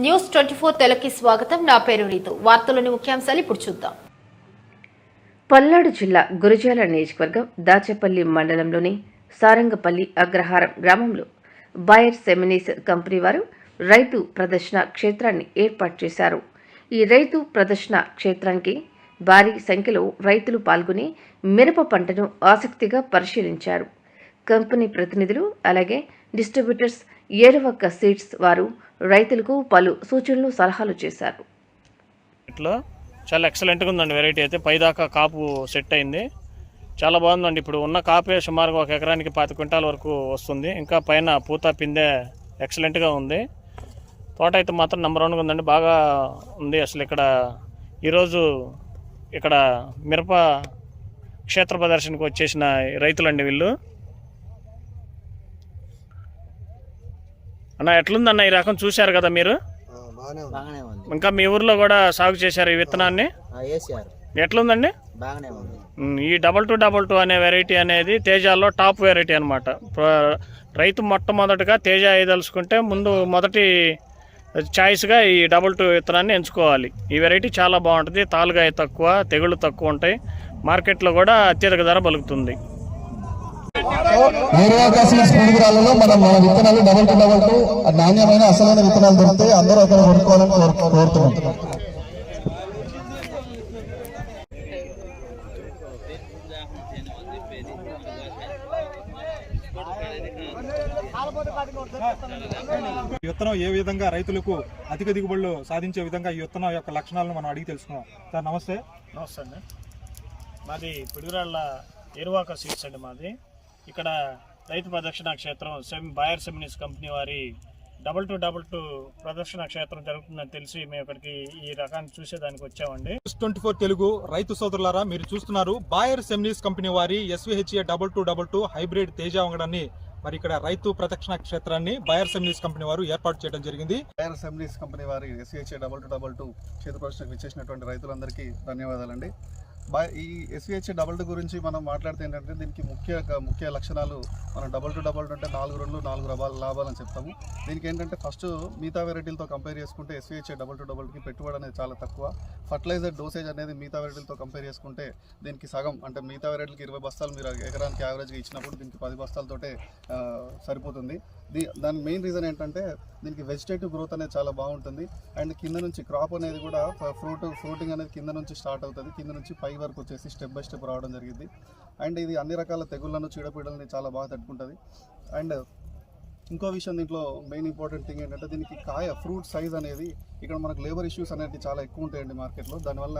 News 24 తెలుగుకి స్వాగతం. నా పేరు రీతు. వార్తలోని ముఖ్యాంశాలు ఇప్పుడు చూద్దాం. పల్నాడు జిల్లా గురజాల నియోజకవర్గం దాచేపల్లి మండలంలోని సారంగపల్లి అగ్రహారం గ్రామంలో బాయర్ సెమినీస్ కంపెనీ వారు రైతు ప్రదర్శన క్షేత్రాన్ని ఏర్పాటు చేశారు. ఈ రైతు ప్రదర్శన క్షేత్రానికి భారీ సంఖ్యలో రైతులు పాల్గొని మిరప పంటను ఆసక్తిగా పరిశీలించారు. కంపెనీ ప్రతినిధులు అలాగే డిస్ట్రిబ్యూటర్స్ ఏడవక్క సీడ్స్ వారు రైతులకు పలు సూచనలు సలహాలు చేశారు. ఇట్లా చాలా ఎక్సలెంట్గా ఉందండి. వెరైటీ అయితే పైదాకా కాపు సెట్ అయింది, చాలా బాగుందండి. ఇప్పుడు ఉన్న కాపే సుమారుగా 1 ఎకరానికి 10 క్వింటాల వరకు వస్తుంది. ఇంకా పైన పూత పిందె ఎక్సలెంట్గా ఉంది. తోట అయితే మాత్రం నెంబర్ 1గా ఉందండి, బాగా ఉంది. అసలు ఈరోజు ఇక్కడ మిరప క్షేత్ర ప్రదర్శనకు వచ్చేసిన రైతులండి వీళ్ళు. అన్న ఎట్లుందన్న ఈ రకం చూశారు కదా మీరు? ఇంకా మీ ఊర్లో కూడా సాగు చేశారు ఈ విత్తనాన్ని? ఎట్లుందండి? ఈ 2222 అనే వెరైటీ అనేది తేజాల్లో టాప్ వెరైటీ అనమాట. రైతు మొట్టమొదటిగా తేజ వేయదలుచుకుంటే ముందు మొదటి చాయిస్గా ఈ 22 విత్తనాన్ని ఎంచుకోవాలి. ఈ వెరైటీ చాలా బాగుంటుంది. తాలుగాయ తక్కువ, తెగుళ్ళు తక్కువ ఉంటాయి. మార్కెట్లో కూడా అత్యధిక ధర పలుకుతుంది. పురుగురాలలో మన విత్తనాలు 2222 నాణ్యమైన అసలైన విత్తనాలు దొరికితే అందరూ అక్కడ కొనుక్కోవాలని కోరుతున్నాం. విత్తనం ఏ విధంగా రైతులకు అధిక దిగుబడులు సాధించే విధంగా ఈ విత్తనం యొక్క లక్షణాలను మనం అడిగి తెలుసుకున్నాం. సార్ నమస్తే. నమస్తే అండి. మాది పిడుగురాళ్ళ ఏరువాక సీడ్స్ అండి. మాది ఇక్కడ రైతు ప్రదర్శన క్షేత్రం బాయర్ సెమినీస్ కంపెనీ వారి 2222 ప్రదర్శన క్షేత్రం జరుగుతుందని తెలిసి మేము ఇక్కడికి ఈ రకాన్ని చూసేదానికి వచ్చామండి. 24 తెలుగు రైతు సోదరులారా, మీరు చూస్తున్నారు బాయర్ సెమినీస్ కంపెనీ వారి SVHA 2222 హైబ్రిడ్ తేజ వంగడాన్ని. మరి ఇక్కడ రైతు ప్రదక్షిణ క్షేత్రాన్ని బాయర్ సెమినీస్ కంపెనీ వారు ఏర్పాటు చేయడం జరిగింది. బాయర్ సెమినీస్ కంపెనీ వారి SVHA 2222 క్షేత్ర ప్రదర్శనకు ఇచ్చేసినటువంటి రైతులందరికీ ధన్యవాదాలండి. ఈ SVHA 22 గురించి మనం మాట్లాడితే ఏంటంటే దీనికి ముఖ్య లక్షణాలు మనం 2222 అంటే 4 రన్లు 4 లాభాలు అని చెప్తాము. దీనికి ఏంటంటే ఫస్ట్ మిగతా వెరైటీలతో కంపేర్ చేసుకుంటే SVHA 2222కి పెట్టుబడి అనేది చాలా తక్కువ. ఫర్టిలైజర్ డోసేజ్ అనేది మిగతా వెరైటీలతో కంపేర్ చేసుకుంటే దీనికి సగం, అంటే మిగతా వెరైటీలకి 20 బస్తాలు మీరు ఎకరానికి యావరేజ్గా ఇచ్చినప్పుడు దీనికి 10 బస్తాలతోటే సరిపోతుంది. దాని మెయిన్ రీజన్ ఏంటంటే దీనికి వెజిటేటివ్ గ్రోత్ అనేది చాలా బాగుంటుంది. అండ్ కింద నుంచి క్రాప్ అనేది కూడా ఫ్రూటింగ్ అనేది కింద నుంచి స్టార్ట్ అవుతుంది. కింద నుంచి పై వరకు వచ్చేసి స్టెప్ బై స్టెప్ రావడం జరిగింది. అండ్ ఇది అన్ని రకాల తెగుళ్లను, చీడపీడలని చాలా బాగా తట్టుకుంటుంది. అండ్ ఇంకో విషయం, దీంట్లో మెయిన్ ఇంపార్టెంట్ థింగ్ ఏంటంటే దీనికి ఫ్రూట్ సైజ్ అనేది ఇక్కడ మనకు లేబర్ ఇష్యూస్ అనేది చాలా ఎక్కువ ఉంటాయండి మార్కెట్లో. దానివల్ల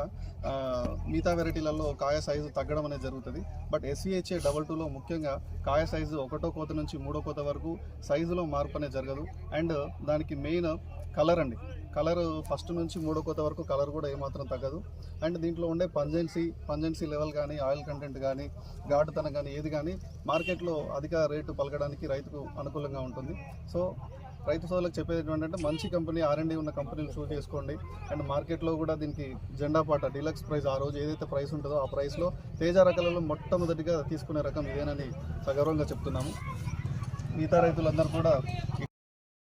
మిగతా వెరైటీలలో కాయ సైజు తగ్గడం అనేది జరుగుతుంది. బట్ SVHA 22లో ముఖ్యంగా కాయ సైజు 1వ కోత నుంచి 3వ కోత వరకు సైజులో మార్పు అనేది జరగదు. అండ్ దానికి మెయిన్ కలర్ అండి. కలర్ ఫస్ట్ నుంచి 3వ కోత వరకు కలర్ కూడా ఏమాత్రం తగ్గదు. అండ్ దీంట్లో ఉండే పంజెన్సీ లెవెల్ కానీ, ఆయిల్ కంటెంట్ కానీ, ఘాటుతనం కానీ ఏది కానీ మార్కెట్లో అధిక రేటు పలకడానికి రైతుకు అనుకూలంగా ఉంటుంది. సో రైతు సోదరులకు చెప్పేది ఏంటంటే మంచి కంపెనీ, R&D ఉన్న కంపెనీలు చూస్ చేసుకోండి. అండ్ మార్కెట్లో కూడా దీనికి జెండా పాట డీలక్స్ ప్రైస్, ఆ రోజు ఏదైతే ప్రైస్ ఉంటుందో ఆ ప్రైస్లో తేజ రకాలలో మొట్టమొదటిగా తీసుకునే రకం ఇదేనని సగర్వంగా చెప్తున్నాము. మిగతా రైతులందరూ కూడా